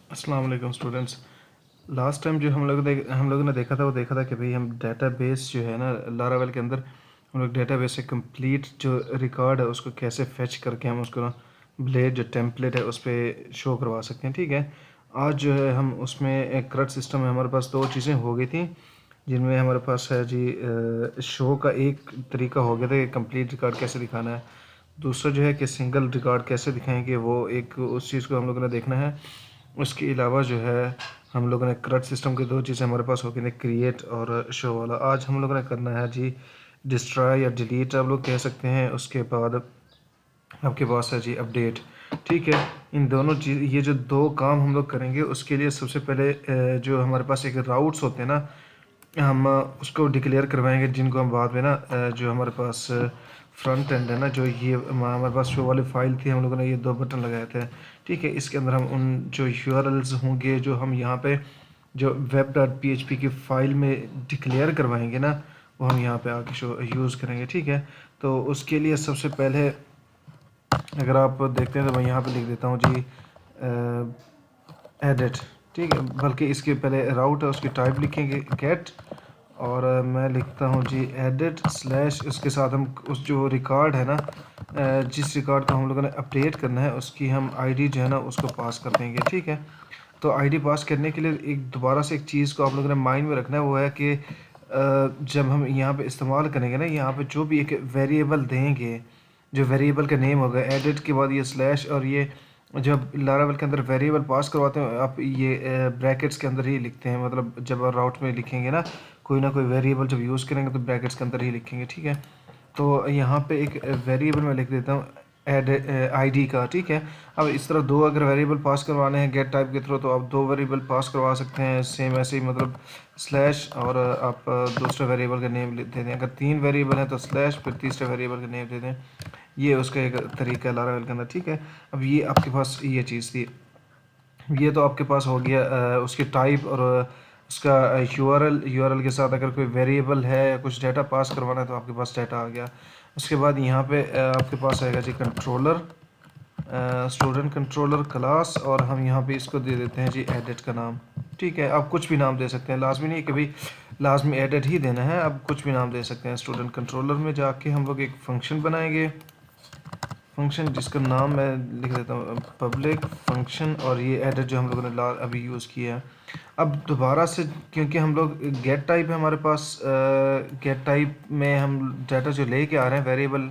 अस्सलाम वालेकुम students. Last time जो हम लोगों ने देखा था वो देखा था कि भाई हम डेटाबेस जो है ना लारावेल के अंदर हम लोग डेटाबेस से कंप्लीट जो रिकॉर्ड है उसको कैसे फेच करके हम उसको ना ब्लेड जो टेम्पलेट है उस पर शो करवा सकते हैं। ठीक है, आज जो है हम उसमें एक करंट सिस्टम है, हमारे पास दो चीज़ें हो गई थी जिनमें हमारे पास है जी शो का एक तरीका हो गया था कि कंप्लीट रिकॉर्ड कैसे दिखाना है। दूसरा जो है कि सिंगल रिकॉर्ड कैसे दिखाएंगे, वो एक उस चीज़ को हम लोगों ने देखना है। उसके अलावा जो है हम लोगों ने करंट सिस्टम की दो चीज़ें हमारे पास हो गई, क्रिएट और शो वाला। आज हम लोगों ने करना है जी डिस्ट्रॉय या डिलीट आप लोग कह सकते हैं। उसके बाद आपके पास है जी अपडेट। ठीक है, इन दोनों चीज़ ये जो दो काम हम लोग करेंगे उसके लिए सबसे पहले जो हमारे पास एक राउट्स होते हैं ना, हम उसको डिक्लेयर करवाएंगे, जिनको हम बाद में ना जो हमारे पास फ्रंट एंड है ना, जो ये हमारे पास शो वाली फाइल थी, हम लोगों ने ये दो बटन लगाए थे। ठीक है, इसके अंदर हम उन जो यूआरएल्स होंगे जो हम यहाँ पे जो web dot P H P की फ़ाइल में डिक्लेयर करवाएंगे ना, वो हम यहाँ पे आके शो यूज़ करेंगे। ठीक है, तो उसके लिए सबसे पहले अगर आप देखते हैं तो मैं यहाँ पे लिख देता हूँ जी एडिट। ठीक है, बल्कि इसके पहले राउट है उसकी टाइप लिखेंगे गेट, और मैं लिखता हूँ जी एडिट स्लैश, उसके साथ हम उस जो रिकॉर्ड है ना जिस रिकॉर्ड को हम लोगों ने अपडेट करना है उसकी हम आईडी जो है ना उसको पास कर देंगे। ठीक है, तो आईडी पास करने के लिए एक दोबारा से एक चीज़ को आप लोगों ने माइंड में रखना है, वो है कि जब हम यहाँ पे इस्तेमाल करेंगे ना, यहाँ पे जो भी एक वेरिएबल देंगे, जो वेरिएबल का नेम होगा एडिट के बाद ये स्लैश, और ये जब लारावेल के अंदर वेरिएबल पास करवाते हैं आप ये ब्रैकेट्स के अंदर ही लिखते हैं। मतलब जब राउट में लिखेंगे ना कोई वेरिएबल जब यूज़ करेंगे तो ब्रैकेट्स के अंदर ही लिखेंगे। ठीक है, तो यहाँ पे एक वेरिएबल मैं लिख देता हूँ एड आईडी का। ठीक है, अब इस तरह दो अगर वेरिएबल पास करवाने हैं गेट टाइप के थ्रू तो आप दो वेरिएबल पास करवा सकते हैं सेम ऐसे ही, मतलब स्लैश, और आप दूसरे वेरिएबल का नेम दे दें। अगर तीन वेरिएबल हैं तो स्लैश, फिर तीसरे वेरिएबल का नेम दे दें। ये उसका एक तरीका है लारावेल के अंदर। ठीक है, अब ये आपके पास ये चीज़ थी, ये तो आपके पास हो गया उसकी टाइप और उसका यूआरएल के साथ अगर कोई वेरिएबल है या कुछ डाटा पास करवाना है तो आपके पास डाटा आ गया। उसके बाद यहाँ पे आपके पास आएगा जी कंट्रोलर, स्टूडेंट कंट्रोलर क्लास, और हम यहाँ पे इसको दे देते हैं जी एडिट का नाम। ठीक है, आप कुछ भी नाम दे सकते हैं, लाजमी नहीं कि भाई लाजमी एडिट ही देना है, आप कुछ भी नाम दे सकते हैं। स्टूडेंट कंट्रोलर में जाके हम लोग एक फ़ंक्शन बनाएंगे, फंक्शन जिसका नाम मैं लिख देता हूँ पब्लिक फंक्शन, और ये एडिट जो हम लोगों ने अभी यूज़ किया है। अब दोबारा से क्योंकि हम लोग गेट टाइप है हमारे पास, गेट टाइप में हम डाटा जो लेके आ रहे हैं वेरिएबल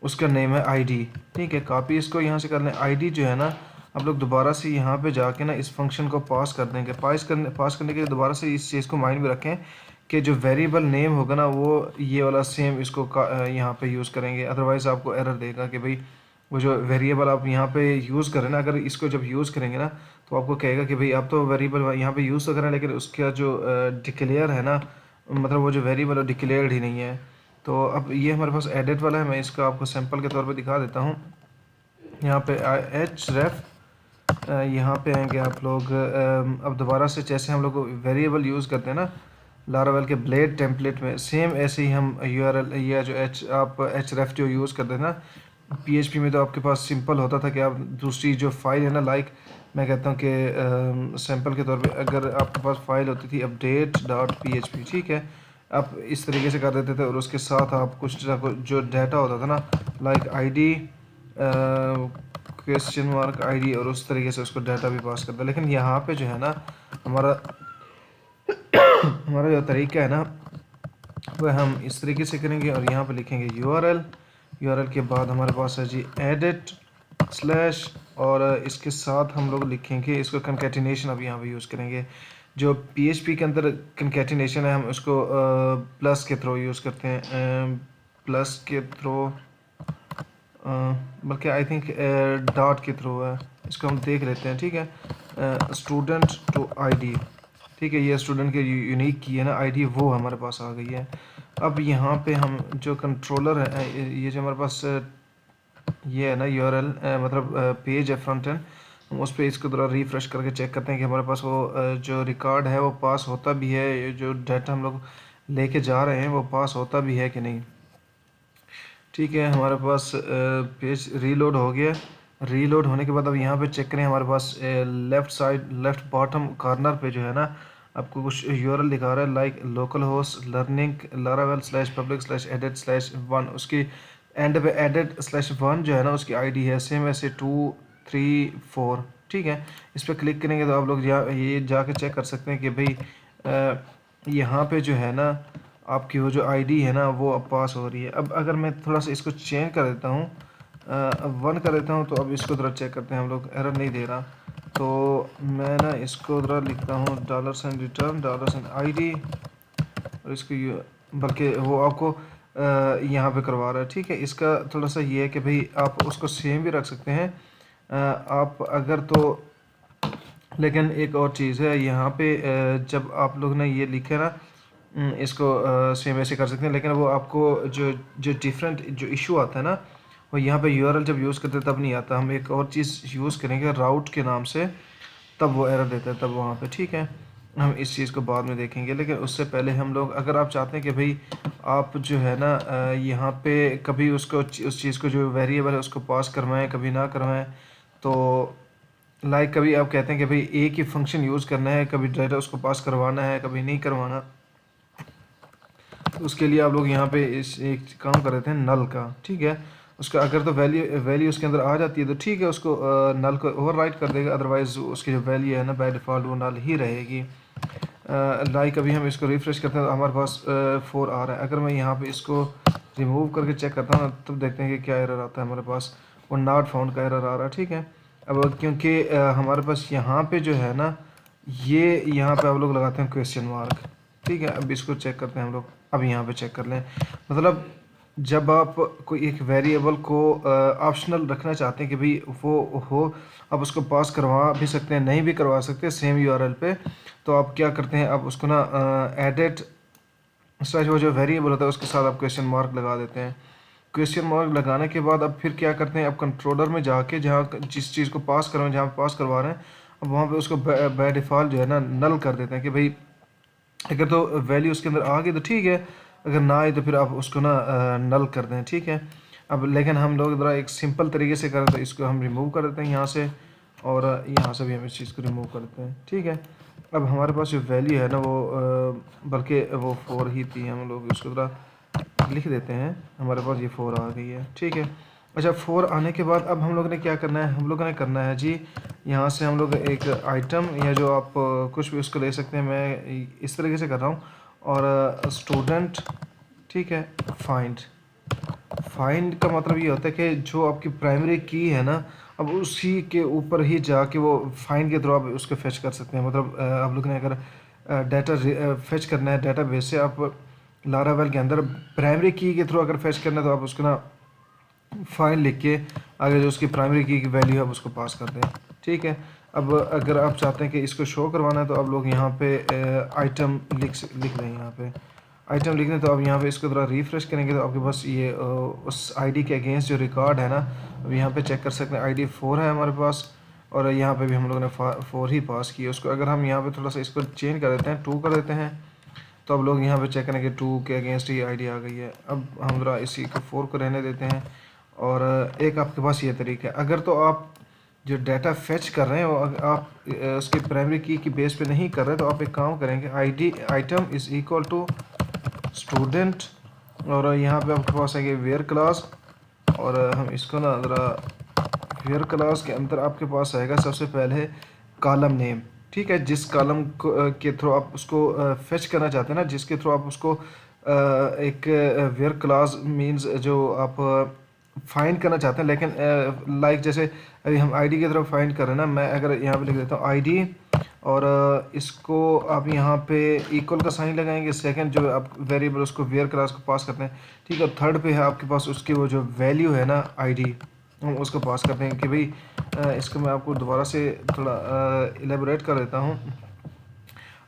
उसका नेम है आईडी। ठीक है, कॉपी इसको यहाँ से कर लें। आईडी जो है ना आप लोग दोबारा से यहाँ पे जाके ना इस फंक्शन को पास कर देंगे। पास करने के लिए दोबारा से इस चीज़ को माइंड में रखें कि जो वेरिएबल नेम होगा ना वो ये वाला सेम इसको यहाँ पे यूज़ करेंगे, अदरवाइज़ आपको एरर देगा कि भाई वो जो वेरिएबल आप यहाँ पे यूज़ कर रहे हैं ना, अगर इसको जब यूज़ करेंगे ना तो आपको कहेगा कि भाई आप तो वेरिएबल यहाँ पे यूज़ तो कर रहे हैं लेकिन उसका जो डिक्लेयर है ना, मतलब वो जो वेरिएबल है डिक्लेयर्ड ही नहीं है। तो अब ये हमारे पास एडिट वाला है, मैं इसका आपको सैंपल के तौर पे दिखा देता हूँ। यहाँ पे एच रेफ, यहाँ पे आएंगे आप लोग। अब दोबारा से जैसे हम लोग वेरिएबल यूज़ करते हैं ना लारावेल के ब्लेड टेम्पलेट में, सेम ऐसे ही हम यूआरएल या जो आप एच रेफ जो यूज़ करते हैं ना पीएचपी में, तो आपके पास सिंपल होता था कि आप दूसरी जो फाइल है ना, लाइक मैं कहता हूँ कि सैंपल के तौर पे अगर आपके पास फाइल होती थी update dot P H P, ठीक है, आप इस तरीके से कर देते थे और उसके साथ आप कुछ जो डाटा होता था ना, like ID question mark ID, और उस तरीके से उसको डाटा भी पास करता। लेकिन यहाँ पे जो है ना हमारा हमारा जो तरीका है ना वह हम इस तरीके से करेंगे, और यहाँ पे लिखेंगे यूआरएल के बाद हमारे पास है जी एडिट स्लैश, और इसके साथ हम लोग लिखेंगे इसको कंकैटिनेशन। अब यहाँ पे यूज़ करेंगे जो पीएचपी के अंदर कंकैटिनेशन है, हम उसको प्लस के थ्रू यूज़ करते हैं, प्लस के थ्रू, बल्कि आई थिंक डॉट के थ्रू है, इसको हम देख लेते हैं। ठीक है, स्टूडेंट टू आईडी, ठीक है, ये स्टूडेंट के यूनिक की है ना आईडी, वो हमारे पास आ गई है। अब यहाँ पे हम जो कंट्रोलर है, ये जो हमारे पास ये है ना यूआरएल, मतलब पेज है फ्रंट एंड, हम उस पर इसको थोड़ा रिफ़्रेश करके चेक करते हैं कि हमारे पास वो जो रिकॉर्ड है वो पास होता भी है, ये जो डाटा हम लोग लेके जा रहे हैं वो पास होता भी है कि नहीं। ठीक है, हमारे पास पेज रीलोड हो गया। रीलोड होने के बाद अब यहाँ पे चेक करें, हमारे पास left side left bottom corner पे जो है ना आपको कुछ यूआरएल दिखा रहा है, like local host learning Laravel slash public slash edit slash one. उसकी एंड पे एडिट स्लैश वन जो है ना उसकी आईडी है सेम ऐसे 234। ठीक है, इस पर क्लिक करेंगे तो आप लोग ये जाके चेक कर सकते हैं कि भाई यहाँ पे जो है ना आपकी वो जो आईडी है ना वो अब पास हो रही है। अब अगर मैं थोड़ा सा इसको चेंज कर देता हूँ, अब वन कर देता हूँ, तो अब इसको ज़रा चेक करते हैं हम लोग, एरर नहीं दे रहा। तो मैं ना इसको ज़रा लिखता हूँ $, रिटर्न $ID, और इसको बल्कि वो आपको यहाँ पे करवा रहा है। ठीक है, इसका थोड़ा सा ये है कि भाई आप उसको सेम भी रख सकते हैं आप अगर तो, लेकिन एक और चीज़ है यहाँ पे जब आप लोग ने ये लिखे ना इसको सेम ऐसे कर सकते हैं, लेकिन वो आपको जो जो डिफरेंट जो इशू आता है ना वो यहाँ पे यूआरएल जब यूज़ करते हैं तब नहीं आता। हम एक और चीज़ यूज़ करेंगे राउट के नाम से, तब वो एरर देता है तब वहाँ पे। ठीक है, हम इस चीज़ को बाद में देखेंगे, लेकिन उससे पहले हम लोग, अगर आप चाहते हैं कि भाई आप जो है ना यहाँ पे कभी उसको उस चीज़ को जो वेरिएबल है उसको पास करवाएं कभी ना करवाएं, तो लाइक कभी आप कहते हैं कि भाई एक ही फंक्शन यूज़ करना है, कभी डाटा उसको पास करवाना है कभी नहीं करवाना, तो उसके लिए आप लोग यहाँ पे इस एक काम कर देते हैं नल का। ठीक है, उसका अगर तो वैल्यू उसके अंदर आ जाती है तो ठीक है, उसको नल को ओवरराइट कर देगा, अदरवाइज़ उसकी जो वैल्यू है ना बाय डिफ़ॉल्ट वो नल ही रहेगी। लाइक अभी हम इसको रिफ़्रेश करते हैं तो हमारे पास 4 आ रहा है। अगर मैं यहाँ पे इसको रिमूव करके चेक करता हूँ तब देखते हैं कि क्या एरर आता है हमारे पास, वो नॉट फाउंड का एरर आ रहा है। ठीक है, अब क्योंकि हमारे पास यहाँ पे जो है ना ये यहाँ पे आप लोग लगाते हैं क्वेश्चन मार्क। ठीक है, अब इसको चेक करते हैं हम लोग, अब यहाँ पे चेक कर लें, मतलब जब आप कोई एक वेरिएबल को ऑप्शनल रखना चाहते हैं कि भाई वो हो, आप उसको पास करवा भी सकते हैं नहीं भी करवा सकते सेम यूआरएल पे, तो आप क्या करते हैं, आप उसको ना एडिट स्लैश वो जो वेरिएबल होता है उसके साथ आप क्वेश्चन मार्क लगा देते हैं। क्वेश्चन मार्क लगाने के बाद अब फिर क्या करते हैं, अब कंट्रोलर में जाके जहाँ जिस चीज़ को पास करवाएं जहाँ पास करवा रहे हैं, अब वहाँ पे उसको बाय डिफ़ॉल्ट जो है ना नल कर देते हैं कि भाई अगर तो वैल्यू उसके अंदर आ गई तो ठीक है, अगर ना आए तो फिर आप उसको ना नल कर दें। ठीक है, अब लेकिन हम लोग ज़रा एक सिंपल तरीके से करें तो इसको हम रिमूव कर देते हैं यहाँ से, और यहाँ से भी हम इस चीज़ को रिमूव कर देते हैं। ठीक है, अब हमारे पास जो वैल्यू है ना वो बल्कि वो 4 ही थी, हम लोग उसको ज़रा लिख देते हैं, हमारे पास ये 4 आ गई है। ठीक है, अच्छा 4 आने के बाद अब हम लोग ने क्या करना है, हम लोगों ने करना है जी यहाँ से हम लोग एक आइटम या जो आप कुछ भी उसको ले सकते हैं, मैं इस तरीके से कर रहा हूँ, और स्टूडेंट, ठीक है, फाइंड का मतलब ये होता है कि जो आपकी प्राइमरी की है ना अब उसी के ऊपर ही जाके वो फाइंड के थ्रू आप उसको फेच कर सकते हैं। मतलब आप लोग ने अगर डाटा फेच करना है डाटा बेस से, आप लारावेल के अंदर प्राइमरी की के थ्रू अगर फेच करना है तो आप उसको ना फाइल लिख के आगे जो उसकी प्राइमरी की वैल्यू है आप उसको पास कर दें। ठीक है, अब अगर आप चाहते हैं कि इसको शो करवाना है तो आप लोग यहाँ पे आइटम लिख दें, यहाँ पे आइटम लिख दें, तो अब यहाँ पे इसको थोड़ा रिफ़्रेश करेंगे तो आपके पास ये उस आईडी के अगेंस्ट जो रिकॉर्ड है ना अब यहाँ पे चेक कर सकते हैं, आईडी 4 है हमारे पास, और यहाँ पे भी हम लोगों ने 4 ही पास की। उसको अगर हम यहाँ पे थोड़ा सा इसको चेंज कर देते हैं 2 कर देते हैं, तो अब लोग यहाँ पे चेक करें कि 2 के अगेंस्ट ही आईडी आ गई है। अब हम ज़रा इसी को 4 को रहने देते हैं, और एक आपके पास ये तरीका है, अगर तो आप जो डाटा फेच कर रहे हैं वो आप उसके प्राइमरी की बेस पे नहीं कर रहे तो आप एक काम करेंगे, ID item is equal to student, और यहाँ पे आपके पास है कि वेयर क्लास, और हम इसको ना ज़रा वेयर क्लास के अंदर आपके पास आएगा सबसे पहले कॉलम नेम। ठीक है, जिस कॉलम के थ्रू आप उसको फेच करना चाहते हैं ना, जिसके थ्रू आप उसको एक वेयर क्लास मींस जो आप फाइंड करना चाहते हैं, लेकिन लाइक जैसे अभी हम आईडी की तरफ फाइंड कर रहे हैं ना, मैं अगर यहाँ पे लिख देता हूँ आईडी, और इसको आप यहाँ पे इक्वल का साइन लगाएंगे, सेकंड जो आप वेरिएबल उसको वेयर क्लास को पास करते हैं। ठीक है, थर्ड पे है आपके पास उसकी वो जो वैल्यू है ना आईडी, हम उसको पास करते हैं कि भाई इसको मैं आपको दोबारा से थोड़ा एलेबोरेट कर देता हूँ।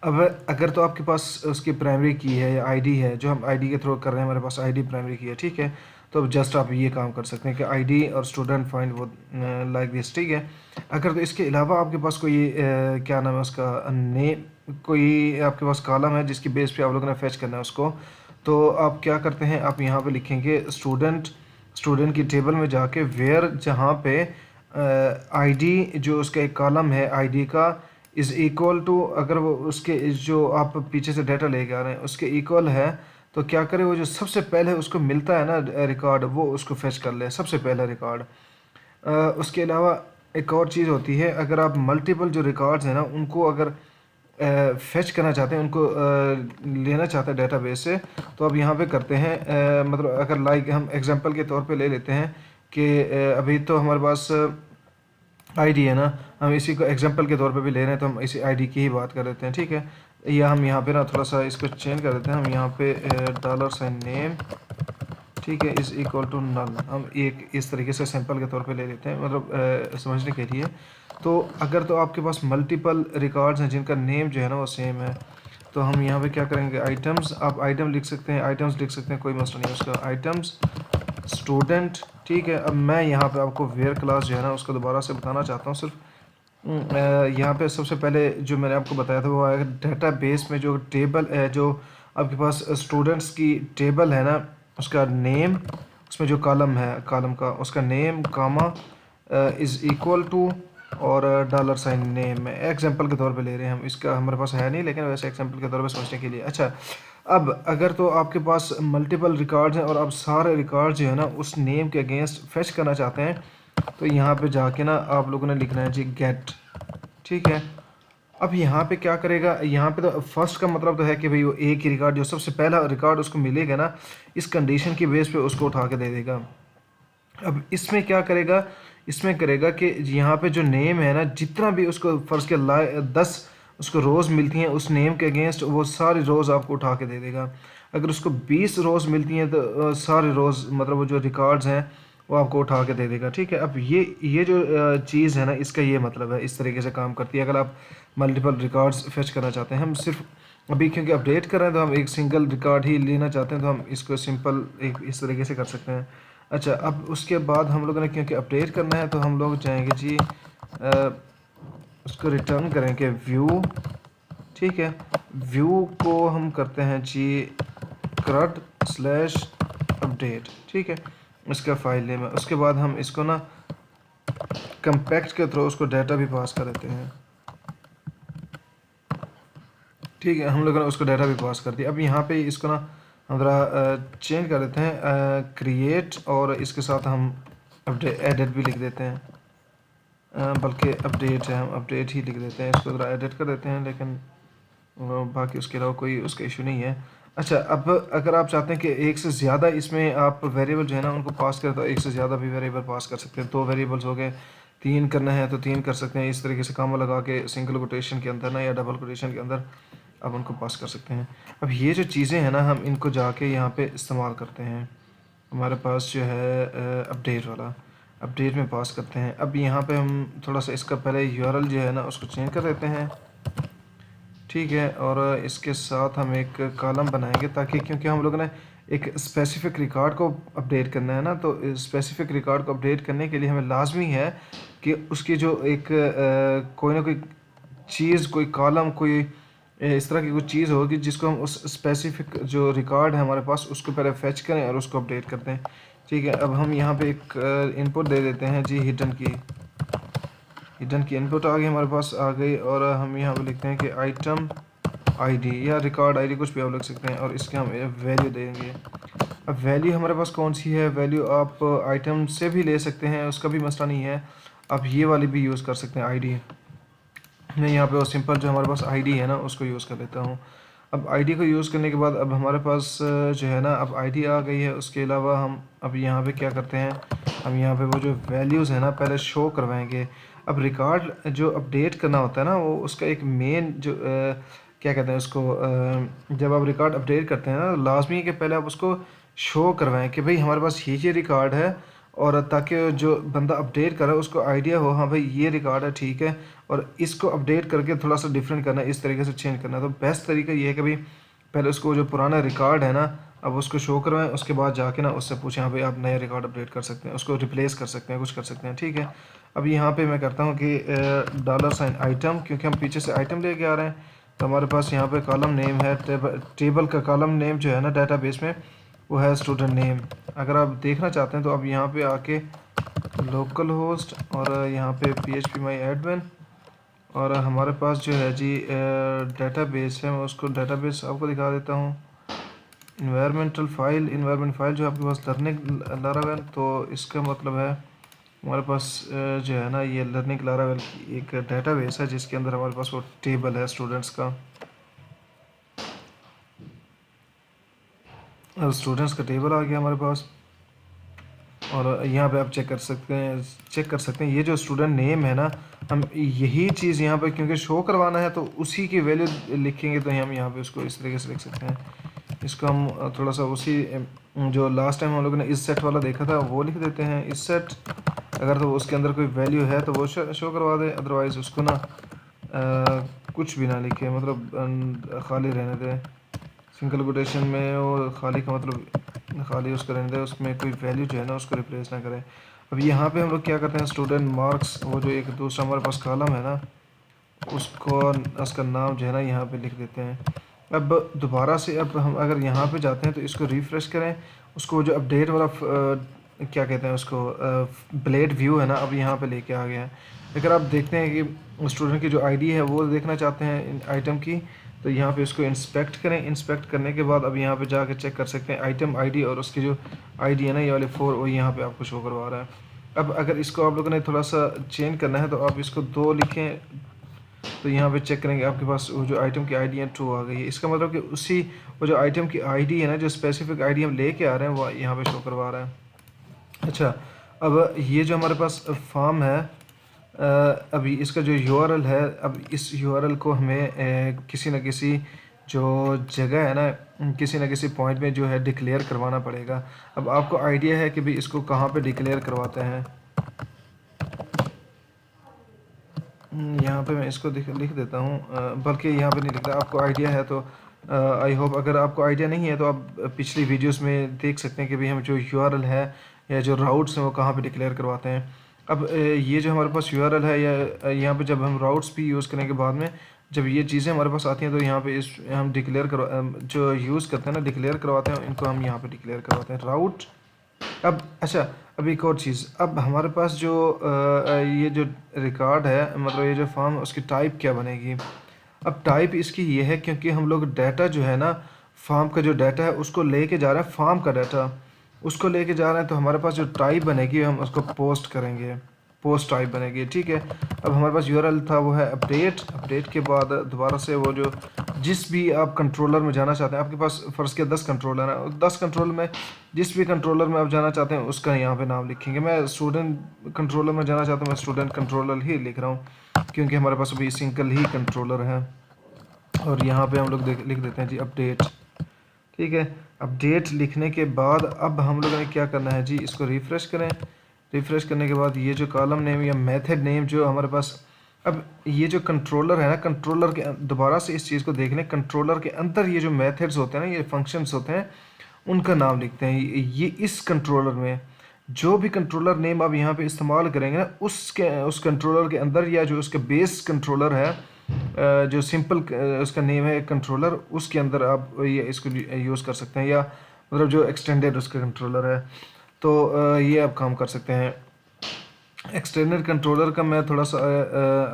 अब अगर तो आपके पास उसकी प्राइमरी की है या आईडी है, जो हम आईडी के थ्रू कर रहे हैं, हमारे पास आईडी प्राइमरी की है। ठीक है, तो अब जस्ट आप ये काम कर सकते हैं कि आईडी और स्टूडेंट फाइंड वो लाइक दिस। ठीक है, अगर तो इसके अलावा आपके पास कोई क्या नाम है उसका नेम, कोई आपके पास कॉलम है जिसकी बेस पे आप लोगों ने फेच करना है उसको, तो आप क्या करते हैं, आप यहाँ पे लिखेंगे स्टूडेंट की टेबल में जाके वेयर, जहाँ पे आईडी जो उसका एक कॉलम है आईडी का इज़ इक्वल टू, अगर वो उसके जो आप पीछे से डाटा लेके आ रहे हैं उसके इक्वल है, तो क्या करे वो जो सबसे पहले उसको मिलता है ना रिकॉर्ड, वो उसको फेच कर ले सबसे पहला रिकॉर्ड। उसके अलावा एक और चीज़ होती है, अगर आप मल्टीपल जो रिकॉर्ड्स हैं ना उनको अगर फेच करना चाहते हैं, उनको लेना चाहते हैं डेटाबेस से, तो अब यहाँ पे करते हैं मतलब अगर लाइक हम एग्जांपल के तौर पे ले लेते हैं कि अभी तो हमारे पास आईडी है ना, हम इसी को एग्जांपल के तौर पे भी ले रहे हैं तो हम इसी आईडी की ही बात कर लेते हैं, ठीक है। या हम यहाँ पे ना थोड़ा सा इसको चेंज कर देते हैं, हम यहाँ पे $नेम, ठीक है, इज़ इक्वल टू नल, हम एक इस तरीके से सैंपल के तौर पे ले लेते हैं, मतलब समझने के लिए। तो अगर तो आपके पास मल्टीपल रिकॉर्ड्स हैं जिनका नेम जो है ना वो सेम है, तो हम यहाँ पे क्या करेंगे, आइटम्स, आप आइटम लिख सकते हैं, आइटम्स लिख सकते हैं, कोई मसला नहीं है उसका, आइटम्स स्टूडेंट, ठीक है। अब मैं यहाँ पे आपको वेयर क्लास जो है ना उसको दोबारा से बताना चाहता हूँ सिर्फ। यहाँ पे सबसे पहले जो मैंने आपको बताया था वो है डाटा बेस में जो टेबल है, जो आपके पास स्टूडेंट्स की टेबल है ना, उसका नेम, उसमें जो कॉलम है कॉलम का उसका name comma is equal to और $नेम में एग्जांपल के तौर पे ले रहे हैं हम, इसका हमारे पास है नहीं लेकिन वैसे एग्जांपल के तौर पे समझने के लिए। अच्छा, अब अगर तो आपके पास मल्टीपल रिकॉर्ड्स हैं और आप सारे रिकॉर्ड जो है ना उस नेम के अगेंस्ट फेच करना चाहते हैं, तो यहाँ पे जाके ना आप लोगों ने लिखना है जी गेट, ठीक है। अब यहाँ पे क्या करेगा, यहाँ पे तो फर्स्ट का मतलब तो है कि भाई वो एक ही रिकॉर्ड जो सबसे पहला रिकॉर्ड उसको मिलेगा ना, इस कंडीशन की बेस पे उसको उठा के दे देगा। अब इसमें क्या करेगा, इसमें करेगा कि यहाँ पे जो नेम है ना, जितना भी उसको फ़र्ज़ के 10 उसको रोज़ मिलती हैं उस नेम के अगेंस्ट, वो सारी रोज़ आपको उठा के दे देगा। अगर उसको 20 रोज़ मिलती हैं तो सारे रोज़, मतलब वो जो रिकॉर्ड्स हैं वो आपको उठा के दे देगा, ठीक है। अब ये जो चीज़ है ना, इसका ये मतलब है, इस तरीके से काम करती है। अगर आप मल्टीपल रिकॉर्ड्स फेच करना चाहते हैं, हम सिर्फ अभी क्योंकि अपडेट कर रहे हैं तो हम एक सिंगल रिकॉर्ड ही लेना चाहते हैं, तो हम इसको सिंपल एक इस तरीके से कर सकते हैं। अच्छा, अब उसके बाद हम लोगों ने क्योंकि अपडेट करना है तो हम लोग जाएंगे जी उसको रिटर्न करेंगे व्यू, ठीक है। व्यू को हम करते हैं जी crud/update, ठीक है, इसका फाइल नेम है। उसके बाद हम इसको ना कंपैक्ट के थ्रू उसको डाटा भी पास कर देते हैं, ठीक है। हम लोगों ने उसको डाटा भी पास कर दिया। अब यहाँ पे इसको ना हम ज़रा चेंज कर देते हैं क्रिएट, और इसके साथ हम अपडेट एडिट भी लिख देते हैं, बल्कि अपडेट है, हम अपडेट ही लिख देते हैं, इसको ज़रा एडिट कर देते हैं, लेकिन बाकी उसके अलावा कोई उसका इशू नहीं है। अच्छा, अब अगर आप चाहते हैं कि एक से ज़्यादा इसमें आप वेरिएबल जो है ना उनको पास करें, तो एक से ज़्यादा भी वेरिएबल पास कर सकते हैं। 2 वेरिएबल्स हो गए, 3 करना है तो 3 कर सकते हैं, इस तरीके से कामा लगा के सिंगल कोटेशन के अंदर ना या डबल कोटेशन के अंदर आप उनको पास कर सकते हैं। अब ये जो चीज़ें हैं ना, हम इनको जाके यहाँ पे इस्तेमाल करते हैं। हमारे पास जो है अपडेट वाला, अपडेट में पास करते हैं। अब यहाँ पे हम थोड़ा सा इसका पहले यूआरएल जो है ना उसको चेंज कर देते हैं, ठीक है। और इसके साथ हम एक कॉलम बनाएंगे, ताकि क्योंकि हम लोगों ने एक स्पेसिफिक रिकॉर्ड को अपडेट करना है ना, तो स्पेसिफिक रिकॉर्ड को अपडेट करने के लिए हमें लाजमी है कि उसकी जो एक कोई ना कोई चीज़, कोई कॉलम, कोई इस तरह की कुछ चीज़ होगी जिसको हम उस स्पेसिफिक जो रिकॉर्ड है हमारे पास उसको पहले फेच करें और उसको अपडेट करते हैं, ठीक है। अब हम यहाँ पे एक इनपुट दे देते हैं जी हिडन की, हिडन की इनपुट आ गई हमारे पास आ गई, और हम यहाँ पे लिखते हैं कि आइटम आईडी या रिकॉर्ड आईडी कुछ भी आप लिख सकते हैं, और इसके हम वैल्यू देंगे। अब वैल्यू हमारे पास कौन सी है, वैल्यू आप आइटम से भी ले सकते हैं, उसका भी मसला नहीं है, आप ये वाली भी यूज़ कर सकते हैं आईडी। मैं यहाँ पे वो सिंपल जो हमारे पास आईडी है ना उसको यूज़ कर लेता हूँ। अब आईडी को यूज़ करने के बाद अब हमारे पास जो है ना अब आईडी आ गई है। उसके अलावा हम अब यहाँ पे क्या करते हैं, हम यहाँ पे वो जो वैल्यूज़ है ना पहले शो करवाएंगे। अब रिकॉर्ड जो अपडेट करना होता है ना, वो उसका एक मेन जो क्या कहते हैं उसको, जब आप रिकॉर्ड अपडेट करते हैं ना, लाजमी है कि पहले आप उसको शो करवाएं कि भाई हमारे पास ये रिकॉर्ड है, और ताकि जो बंदा अपडेट कर रहा है उसको आइडिया हो, हाँ भाई ये रिकॉर्ड है, ठीक है, और इसको अपडेट करके थोड़ा सा डिफरेंट करना है, इस तरीके से चेंज करना है। तो बेस्ट तरीका ये है कि भाई पहले उसको जो पुराना रिकॉर्ड है ना अब उसको शो करवाएं, उसके बाद जाके ना उससे पूछें हाँ भाई आप नया रिकॉर्ड अपडेट कर सकते हैं, उसको रिप्लेस कर सकते हैं, कुछ कर सकते हैं, ठीक है। अब यहाँ पे मैं करता हूँ कि $आइटम, क्योंकि हम पीछे से आइटम लेके आ रहे हैं, तो हमारे पास यहाँ पे कॉलम नेम है, टेबल का कॉलम नेम जो है ना डाटाबेस में वो है स्टूडेंट नेम। अगर आप देखना चाहते हैं तो आप यहाँ पे आके लोकल होस्ट और यहाँ पे PHP माई एडमिन। और हमारे पास जो है जी डेटाबेस है, मैं उसको डेटाबेस आपको दिखा देता हूँ। इन्वायरमेंट फाइल जो आपके पास लर्निंग लारावेल, तो इसका मतलब है हमारे पास जो है ना ये लर्निंग लारावेल की एक डेटाबेस है जिसके अंदर हमारे पास वो टेबल है स्टूडेंट्स का। अब स्टूडेंट्स का टेबल आ गया हमारे पास, और यहाँ पे आप चेक कर सकते हैं ये जो स्टूडेंट नेम है ना, हम यही चीज़ यहाँ पे क्योंकि शो करवाना है तो उसी की वैल्यू लिखेंगे, तो हम यहाँ पे उसको इस तरीके से लिख सकते हैं। इसको हम थोड़ा सा उसी जो लास्ट टाइम हम लोगों ने इस सेट वाला देखा था वो लिख देते हैं, इस सेट। अगर तो उसके अंदर कोई वैल्यू है तो वो शो करवा दे, अदरवाइज़ उसको ना कुछ भी ना लिखे, मतलब खाली रहने दे। सिंगल कोटेशन में वो खाली का मतलब खाली उसका रहने दे, उसमें कोई वैल्यू जो है ना उसको रिप्लेस ना करें। अब यहाँ पे हम लोग क्या करते हैं, स्टूडेंट मार्क्स, वो जो एक दूसरा हमारे पास कॉलम है ना, उसको उसका नाम जो है ना यहाँ पे लिख देते हैं। अब दोबारा से अब हम अगर यहाँ पे जाते हैं तो इसको रिफ़्रेश करें, उसको जो अपडेट वाला क्या कहते हैं उसको, ब्लेड व्यू है ना, अब यहाँ पे लेके आ गया है। अगर आप देखते हैं कि स्टूडेंट की जो आईडी है वो देखना चाहते हैं आइटम की, तो यहाँ पे इसको इंस्पेक्ट करें। इंस्पेक्ट करने के बाद अब यहाँ पे जाके चेक कर सकते हैं आइटम आईडी, और उसकी जो आईडी है ना ये वाले 4, वो यहाँ पे आपको शो करवा रहा है। अब अगर इसको आप लोगों ने थोड़ा सा चेंज करना है तो आप इसको 2 लिखें, तो यहाँ पे चेक करेंगे आपके पास वो जो आइटम की आईडी है ट्रू आ गई है। इसका मतलब कि उसी वो जो आइटम की आईडी है ना, जो स्पेसिफिक आईडी हम लेके आ रहे हैं वो यहाँ पे शो करवा रहा है। अच्छा, अब ये जो हमारे पास फॉर्म है, अभी इसका जो यूआरएल है, अब इस यूआरएल को हमें किसी न किसी जो जगह है ना, किसी न किसी पॉइंट में जो है डिक्लेयर करवाना पड़ेगा। अब आपको आइडिया है कि भाई इसको कहाँ पे डिक्लेयर करवाते हैं। यहाँ पे मैं इसको लिख देता हूँ, बल्कि यहाँ पे नहीं लिखता, आपको आइडिया है तो आई होप। अगर आपको आइडिया नहीं है तो आप पिछली वीडियोस में देख सकते हैं कि भाई हम जो यूआरएल है या जो राउट्स हैं वो कहाँ पे डिक्लेयर करवाते हैं। अब ये जो हमारे पास यूआरएल है, या यहाँ पे जब हम राउट्स भी यूज़ करने के बाद में जब ये चीज़ें हमारे पास आती हैं तो यहाँ पे इस हम डिक्लेयर करवा जो यूज़ करते हैं ना, डिक्लेयर करवाते हैं, इनको हम यहाँ पे डिक्लेयर करवाते हैं राउट। अब अच्छा, अब एक और चीज़, अब हमारे पास जो ये जो रिकॉर्ड है, मतलब ये जो फॉर्म, उसकी टाइप क्या बनेगी। अब टाइप इसकी ये है, क्योंकि हम लोग डाटा जो है ना, फॉर्म का जो डाटा है उसको लेके जा रहे हैं, फॉर्म का डाटा उसको लेके जा रहे हैं, तो हमारे पास जो टाइप बनेगी हम उसको पोस्ट करेंगे, पोस्ट टाइप बनेगी। ठीक है, अब हमारे पास यूआरएल था वो है अपडेट। अपडेट के बाद दोबारा से वो जो जिस भी आप कंट्रोलर में जाना चाहते हैं, आपके पास फ़र्ज़ के 10 कंट्रोलर हैं, 10 कंट्रोलर में जिस भी कंट्रोलर में आप जाना चाहते हैं उसका यहाँ पे नाम लिखेंगे। मैं स्टूडेंट कंट्रोलर में जाना चाहता हूँ, मैं स्टूडेंट कंट्रोलर ही लिख रहा हूँ क्योंकि हमारे पास अभी सिंगल ही कंट्रोलर है। और यहाँ पे हम लोग लिख देते हैं जी अपडेट। ठीक है, अपडेट लिखने के बाद अब हम लोगों ने क्या करना है जी, इसको रिफ़्रेश करें। रिफ़्रेश करने के बाद ये जो कॉलम नेम या मेथड नेम जो हमारे पास, अब ये जो कंट्रोलर है ना, कंट्रोलर के दोबारा से इस चीज़ को देख लें, कंट्रोलर के अंदर ये जो मेथड्स होते हैं ना, ये फंक्शंस होते हैं, उनका नाम लिखते हैं। ये इस कंट्रोलर में जो भी कंट्रोलर नेम आप यहाँ पे इस्तेमाल करेंगे ना, उस कंट्रोलर के अंदर, या जो उसका बेस कंट्रोलर है, जो सिंपल उसका नेम है कंट्रोलर, उसके अंदर आप ये इसको यूज़ कर सकते हैं, या मतलब जो एक्सटेंडेड उसका कंट्रोलर है, तो ये आप काम कर सकते हैं। एक्सटेंडेड कंट्रोलर का मैं थोड़ा सा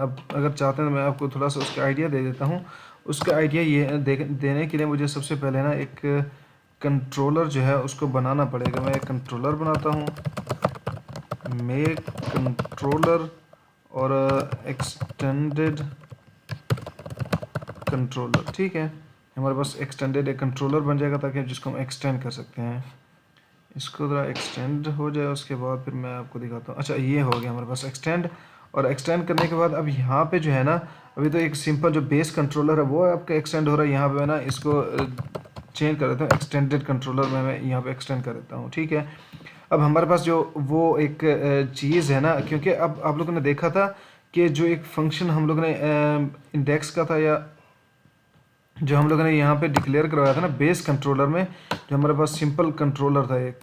अब अगर चाहते हैं तो मैं आपको थोड़ा सा उसका आइडिया दे देता हूँ। उसका आइडिया ये देने के लिए मुझे सबसे पहले ना एक कंट्रोलर जो है उसको बनाना पड़ेगा। मैं एक कंट्रोलर बनाता हूँ, मेक कंट्रोलर और एक्सटेंडेड कंट्रोलर। ठीक है, हमारे पास एक्सटेंडेड एक कंट्रोलर बन जाएगा ताकि जिसको हम एक्सटेंड कर सकते हैं। इसको ज़रा एक्सटेंड हो जाए उसके बाद फिर मैं आपको दिखाता हूँ। अच्छा, ये हो गया हमारे पास एक्सटेंड। और एक्सटेंड करने के बाद अब यहाँ पे जो है ना, अभी तो एक सिंपल जो बेस कंट्रोलर है वो आपका एक्सटेंड हो रहा है। यहाँ पे मैं ना इसको चेंज कर देता हूँ, एक्सटेंडेड कंट्रोलर में मैं यहाँ पे एक्सटेंड कर देता हूँ। ठीक है, अब हमारे पास जो वो एक चीज़ है ना, क्योंकि अब आप लोगों ने देखा था कि जो एक फंक्शन हम लोगों ने इंडेक्स का था, या जो हम लोगों ने यहाँ पे डिक्लेयर करवाया था ना बेस कंट्रोलर में, जो हमारे पास सिंपल कंट्रोलर था एक,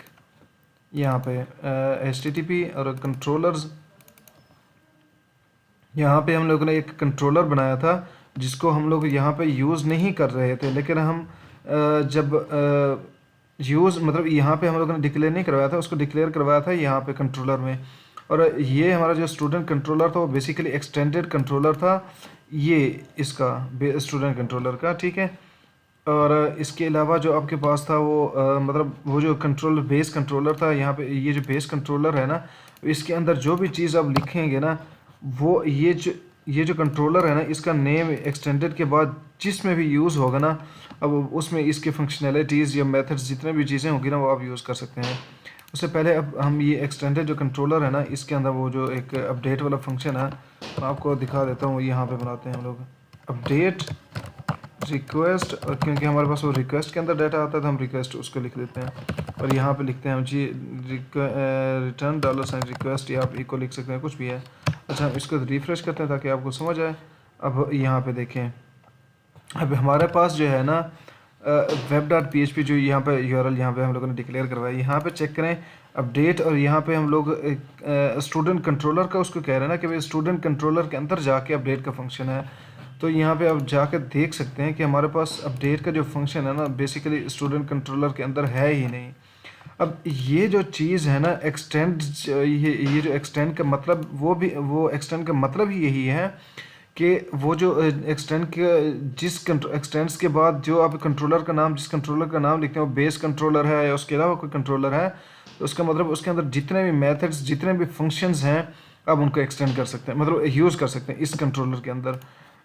यहाँ पे HTTP और कंट्रोलर्स, यहाँ पे हम लोगों ने एक कंट्रोलर बनाया था जिसको हम लोग यहाँ पे यूज़ नहीं कर रहे थे, लेकिन हम जब यूज़ मतलब यहाँ पे हम लोगों ने डिक्लेयर नहीं करवाया था, उसको डिक्लेयर करवाया था यहाँ पे कंट्रोलर में। और ये हमारा जो स्टूडेंट कंट्रोलर था वो बेसिकली एक्सटेंडेड कंट्रोलर था, ये इसका स्टूडेंट कंट्रोलर का, ठीक है। और इसके अलावा जो आपके पास था वो मतलब वो जो कंट्रोलर बेस कंट्रोलर था, यहाँ पे ये जो बेस कंट्रोलर है ना, इसके अंदर जो भी चीज़ आप लिखेंगे ना, वो ये जो कंट्रोलर है ना, इसका नेम एक्सटेंडेड के बाद जिसमें भी यूज़ होगा ना, अब उसमें इसके फंक्शनैलिटीज़ या मेथड्स जितने भी चीज़ें होंगी ना, वो आप यूज़ कर सकते हैं। उससे पहले अब हम ये एक्सटेंडेड जो कंट्रोलर है ना, इसके अंदर वो जो एक अपडेट वाला फंक्शन है, मैं आपको दिखा देता हूँ। यहाँ पे बनाते हैं हम लोग अपडेट रिक्वेस्ट, और क्योंकि हमारे पास वो रिक्वेस्ट के अंदर डाटा आता है तो हम रिक्वेस्ट उसको लिख देते हैं। और यहाँ पे लिखते हैं हम जी रिटर्न $, रिक्वेस्ट, या आप इको लिख सकते हैं, कुछ भी है। अच्छा, हम इसको रिफ़्रेश करते हैं ताकि आपको समझ आए। अब यहाँ पे देखें, अब हमारे पास जो है ना web.php जो यहाँ पे URL यहाँ पे हम लोगों ने डिक्लेयर करवाया, यहाँ पे चेक करें अपडेट, और यहाँ पे हम लोग स्टूडेंट कंट्रोलर का उसको कह रहे हैं ना कि भाई स्टूडेंट कंट्रोलर के अंदर जाके अपडेट का फंक्शन है। तो यहाँ पे आप जाकर देख सकते हैं कि हमारे पास अपडेट का जो फंक्शन है ना, बेसिकली स्टूडेंट कंट्रोलर के अंदर है ही नहीं। अब ये जो चीज़ है ना एक्सटेंड, ये जो एक्सटेंड का मतलब, वो एक्सटेंड का मतलब ही यही है कि वो जो एक्सटेंड के जिस एक्सटेंड्स के बाद जो आप कंट्रोलर का नाम, जिस कंट्रोलर का नाम लिखते हैं वो बेस कंट्रोलर है या उसके अलावा कोई कंट्रोलर है, तो उसका मतलब उसके अंदर जितने भी मेथड्स, जितने भी फंक्शंस हैं, आप उनको एक्सटेंड कर सकते हैं, मतलब यूज़ कर सकते हैं इस कंट्रोलर के अंदर।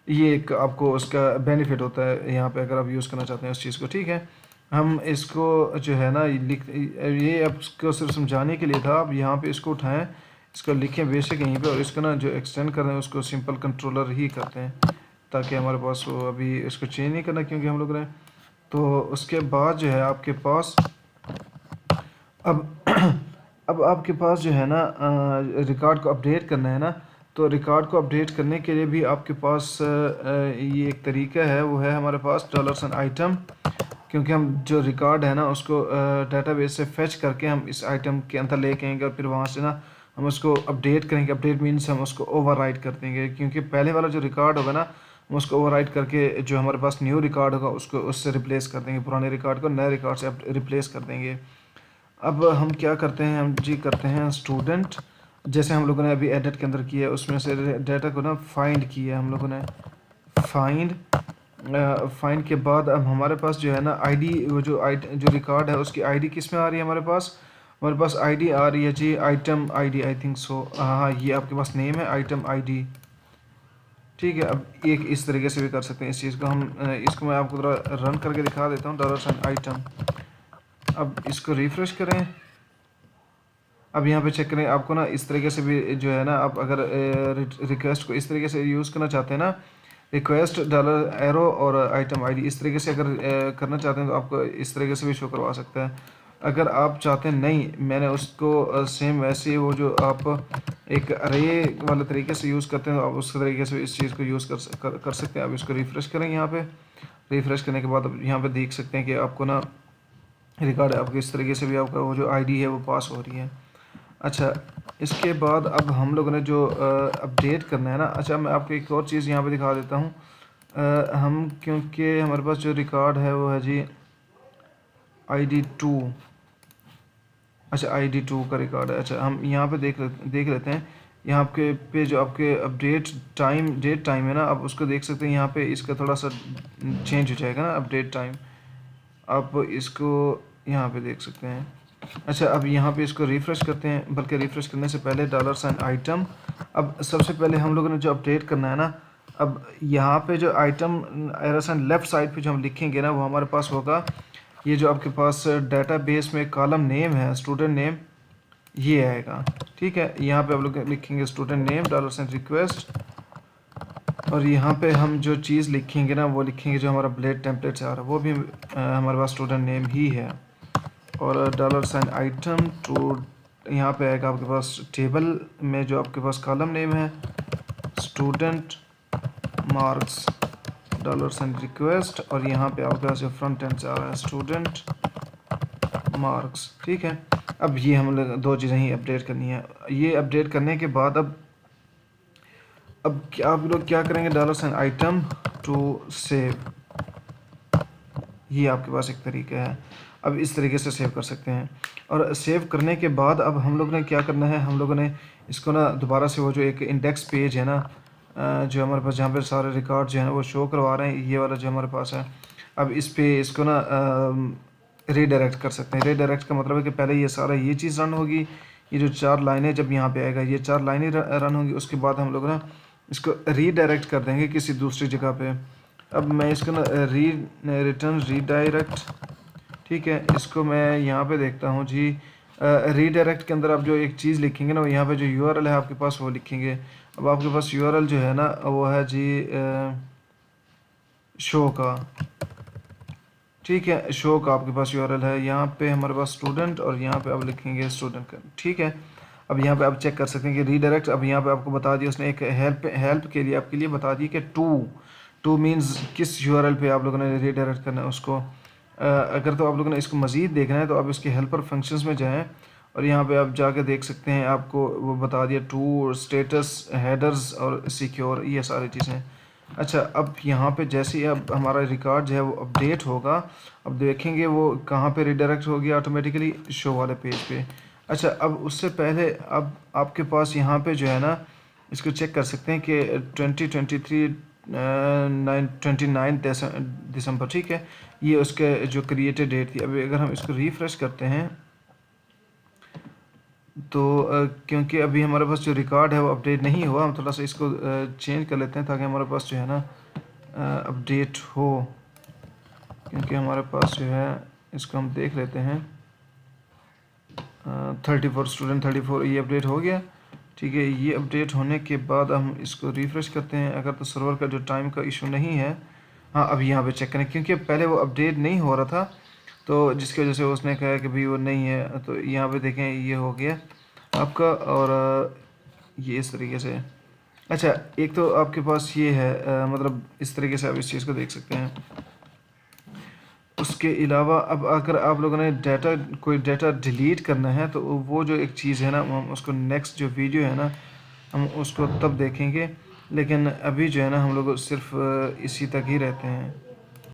ये एक आपको उसका बेनिफिट होता है यहाँ पे, अगर आप यूज़ करना चाहते हैं उस चीज़ को, ठीक है। हम इसको जो है ना ये आपको सिर्फ समझाने के लिए था। आप यहाँ पे इसको उठाएं, इसको लिखें बेशक यहीं पे, और इसको ना जो एक्सटेंड कर रहे हैं उसको सिंपल कंट्रोलर ही करते हैं, ताकि हमारे पास वो अभी इसको चेंज नहीं करना क्योंकि हम लोग ने। तो उसके बाद जो है आपके पास अब अब आपके पास जो है ना रिकॉर्ड को अपडेट करना है ना, तो रिकॉर्ड को अपडेट करने के लिए भी आपके पास ये एक तरीका है, वो है हमारे पास $आइटम, क्योंकि हम जो रिकॉर्ड है ना उसको डेटाबेस से फेच करके हम इस आइटम के अंदर लेके आएंगे, और फिर वहाँ से ना हम उसको अपडेट करेंगे। अपडेट मीन्स हम उसको ओवरराइट कर देंगे, क्योंकि पहले वाला जो रिकॉर्ड होगा ना, हम उसको ओवरराइट करके जो हमारे पास न्यू रिकॉर्ड होगा उसको उससे रिप्लेस कर देंगे, पुराने रिकॉर्ड को नए रिकॉर्ड से रिप्लेस कर देंगे। अब हम क्या करते हैं, हम जी करते हैं स्टूडेंट, जैसे हम लोगों ने अभी एडिट के अंदर किया है, उसमें से डाटा को ना फाइंड किया हम लोगों ने, फाइंड के बाद अब हमारे पास जो है ना आईडी, वो जो रिकॉर्ड है उसकी आईडी किस में आ रही है, हमारे पास आईडी आ रही है जी item ID, I think so, हाँ ये आपके पास नेम है आइटम आईडी, ठीक है। अब एक इस तरीके से भी कर सकते हैं इस चीज़ को हम, इसको मैं आपको थोड़ा रन करके दिखा देता हूँ, $आइटम। अब इसको रिफ़्रेश करें, अब यहाँ पे चेक करें, आपको ना इस तरीके से भी जो है ना, आप अगर रिक्वेस्ट को इस तरीके से यूज़ करना चाहते हैं ना, रिक्वेस्ट $एरो और आइटम आईडी, इस तरीके से अगर करना चाहते हैं तो आपको इस तरीके से भी शो करवा सकता है। अगर आप चाहते हैं नहीं, मैंने उसको सेम वैसे वो जो आप एक अरे वाले तरीके से यूज़ करते हैं, तो आप उस तरीके से इस चीज़ को यूज़ कर सकते हैं। आप इसको रिफ़्रेश करें, यहाँ पे रिफ़्रेश करने के बाद अब यहाँ पे देख सकते हैं कि आपको ना रिकॉर्ड आपको इस तरीके से भी आपका वो जो आईडी है वो पास हो रही है। अच्छा, इसके बाद अब हम लोगों ने जो अपडेट करना है ना, अच्छा मैं आपको एक और चीज़ यहाँ पे दिखा देता हूँ। हम क्योंकि हमारे पास जो रिकॉर्ड है वो है जी ID2, अच्छा ID2 का रिकॉर्ड है। अच्छा, हम यहाँ पे देख लेते हैं, यहाँ आपके पे जो आपके अपडेट डेट टाइम है ना, आप उसको देख सकते हैं। यहाँ पे इसका थोड़ा सा चेंज हो जाएगा ना अपडेट टाइम, आप इसको यहाँ पे देख सकते हैं। अच्छा, अब यहाँ पे इसको रिफ़्रेश करते हैं, बल्कि रिफ़्रेश करने से पहले $आइटम। अब सबसे पहले हम लोगों ने जो अपडेट करना है ना, अब यहाँ पे जो आइटम लेफ़्ट साइड पे जो हम लिखेंगे ना, वो हमारे पास होगा ये जो आपके पास डेटाबेस में कॉलम नेम है, स्टूडेंट नेम, ये आएगा, ठीक है। यहाँ पे आप लोग लिखेंगे स्टूडेंट नेम $रिक्वेस्ट, और यहाँ पे हम जो चीज़ लिखेंगे ना, वो लिखेंगे जो हमारा ब्लेड टेम्पलेट से आ रहा है, वो भी हमारे पास स्टूडेंट नेम ही है। और $आइटम टू, यहाँ पे आएगा आपके पास टेबल में जो आपके पास कॉलम नेम है स्टूडेंट मार्क्स $रिक्वेस्ट, और यहाँ पे आपके पास जो फ्रंट एंड से आ रहा है स्टूडेंट मार्क्स, ठीक है। अब ये हम लोग दो चीज़ें ही अपडेट करनी है। ये अपडेट करने के बाद अब क्या आप लोग क्या करेंगे, $आइटम टू सेव, ये आपके पास एक तरीका है। अब इस तरीके से सेव कर सकते हैं। और सेव करने के बाद अब हम लोग ने क्या करना है, हम लोगों ने इसको ना दोबारा से वो जो एक इंडेक्स पेज है ना जो हमारे पास, जहाँ पे सारे रिकॉर्ड जो है ना वो शो करवा रहे हैं, ये वाला जो हमारे पास है, अब इस पे इसको ना रीडायरेक्ट कर सकते हैं। रीडायरेक्ट का मतलब है कि पहले ये सारा ये चीज़ रन होगी, ये जो 4 लाइनें जब यहाँ पे आएगा ये 4 लाइनें रन होंगी, उसके बाद हम लोग ना इसको रीडायरेक्ट कर देंगे किसी दूसरी जगह पे। अब मैं इसको ना रिटर्न रीडायरेक्ट, ठीक है, इसको मैं यहाँ पे देखता हूँ जी। रीडायरेक्ट के अंदर आप जो एक चीज़ लिखेंगे ना, यहाँ पे जो यूआरएल है आपके पास वो लिखेंगे। अब आपके पास यूआरएल जो है ना वो है जी शो का, ठीक है, शो का आपके पास यूआरएल है। यहाँ पे हमारे पास स्टूडेंट और यहाँ पे आप लिखेंगे स्टूडेंट का, ठीक है। अब यहाँ पे आप चेक कर सकते हैं कि रीडायरेक्ट, अब यहाँ पे आपको बता दिया उसने एक हेल्प के लिए आपके लिए बता दिया कि टू मीन्स किस यूआरएल पे आप लोगों ने रीडायरेक्ट करना है उसको। अगर तो आप लोगों ने इसको मज़ीद देखना है तो आप इसके हेल्पर फंक्शंस में जाएं और यहाँ पे आप जाके देख सकते हैं, आपको वो बता दिया टू, स्टेटस, हेडर्स और सिक्योर, ये सारी चीज़ें। अच्छा, अब यहाँ पे जैसे ही अब हमारा रिकॉर्ड जो है वो अपडेट होगा, अब देखेंगे वो कहाँ पे रिडायरेक्ट हो गया ऑटोमेटिकली, शो वाले पेज पे। अच्छा, अब उससे पहले अब आपके पास यहाँ पे जो है ना इसको चेक कर सकते हैं कि 2023 29 दिसंबर, ठीक है, ये उसके जो क्रिएटेड डेट थी। अभी अगर हम इसको रिफ़्रेश करते हैं तो क्योंकि अभी हमारे पास जो रिकॉर्ड है वो अपडेट नहीं हुआ, हम थोड़ा सा इसको चेंज कर लेते हैं ताकि हमारे पास जो है ना अपडेट हो। क्योंकि हमारे पास जो है, इसको हम देख लेते हैं 34 स्टूडेंट 34, ये अपडेट हो गया, ठीक है। ये अपडेट होने के बाद हम इसको रिफ़्रेश करते हैं। अगर तो सर्वर का जो टाइम का इशू नहीं है, हाँ, अब यहाँ पे चेक करें, क्योंकि पहले वो अपडेट नहीं हो रहा था तो जिसकी वजह से उसने कहा कि भाई वो नहीं है। तो यहाँ पे देखें ये हो गया आपका, और ये इस तरीके से। अच्छा, एक तो आपके पास ये है मतलब इस तरीके से आप इस चीज़ को देख सकते हैं। उसके अलावा अब अगर आप लोगों ने कोई डाटा डिलीट करना है तो वो जो एक चीज़ है ना, हम उसको नेक्स्ट जो वीडियो है ना हम उसको तब देखेंगे, लेकिन अभी जो है ना हम लोग सिर्फ इसी तक ही रहते हैं।